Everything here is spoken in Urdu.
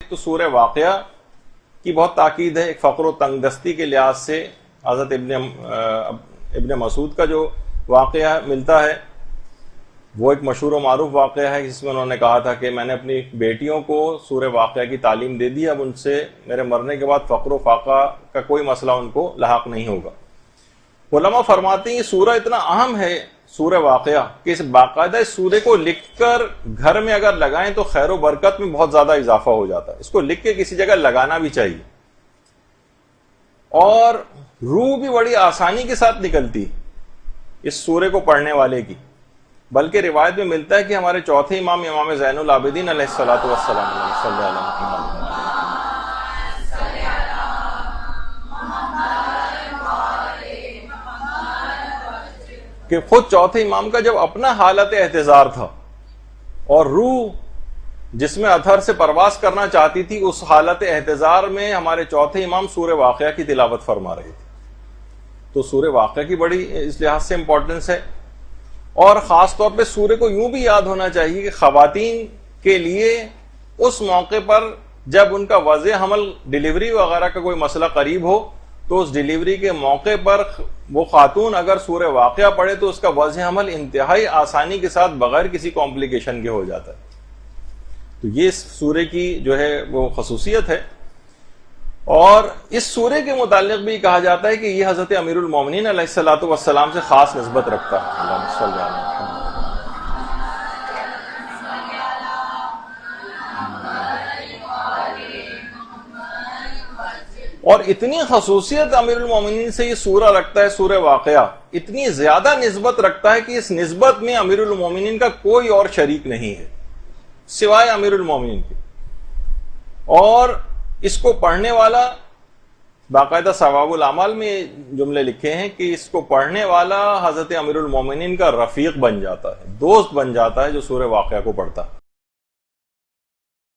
تو سورہ واقعہ کی بہت تاکید ہے. ایک فقر و تنگ دستی کے لحاظ سے حضرت ابن مسعود کا جو واقعہ ملتا ہے وہ ایک مشہور و معروف واقعہ ہے جس میں انہوں نے کہا تھا کہ میں نے اپنی بیٹیوں کو سورہ واقعہ کی تعلیم دے دی, اب ان سے میرے مرنے کے بعد فقر و فاقہ کا کوئی مسئلہ ان کو لاحق نہیں ہوگا. علماء فرماتے ہیں یہ سورہ اتنا اہم ہے سورہ واقعہ کہ اس باقاعدہ اس سورے کو لکھ کر گھر میں اگر لگائیں تو خیر و برکت میں بہت زیادہ اضافہ ہو جاتا ہے. اس کو لکھ کے کسی جگہ لگانا بھی چاہیے, اور روح بھی بڑی آسانی کے ساتھ نکلتی اس سورے کو پڑھنے والے کی. بلکہ روایت میں ملتا ہے کہ ہمارے چوتھے امام امام زین العابدین علیہ الصلوۃ والسلام صلی اللہ علیہ وسلم کہ خود چوتھے امام کا جب اپنا حالت احتضار تھا اور روح جس میں اطہر سے پرواز کرنا چاہتی تھی, اس حالت احتضار میں ہمارے چوتھے امام سورہ واقعہ کی تلاوت فرما رہے تھے. تو سورہ واقعہ کی بڑی اس لحاظ سے امپورٹنس ہے. اور خاص طور پہ سورہ کو یوں بھی یاد ہونا چاہیے کہ خواتین کے لیے اس موقع پر جب ان کا وضع حمل ڈیلیوری وغیرہ کا کوئی مسئلہ قریب ہو تو اس ڈیلیوری کے موقع پر وہ خاتون اگر سورہ واقعہ پڑھے تو اس کا وضع حمل انتہائی آسانی کے ساتھ بغیر کسی کمپلیکیشن کے ہو جاتا ہے. تو یہ اس سورے کی جو ہے وہ خصوصیت ہے. اور اس سورے کے متعلق بھی کہا جاتا ہے کہ یہ حضرت امیر المومنین علیہ الصلوۃ والسلام سے خاص نسبت رکھتا ہے. اللہم صلی علی محمد. اور اتنی خصوصیت امیر المومنین سے یہ سورہ رکھتا ہے, سورہ واقعہ اتنی زیادہ نسبت رکھتا ہے کہ اس نسبت میں امیر المومنین کا کوئی اور شریک نہیں ہے سوائے امیر المومنین کے. اور اس کو پڑھنے والا باقاعدہ ثواب الاعمال میں جملے لکھے ہیں کہ اس کو پڑھنے والا حضرت امیر المومنین کا رفیق بن جاتا ہے, دوست بن جاتا ہے جو سورہ واقعہ کو پڑھتا ہے.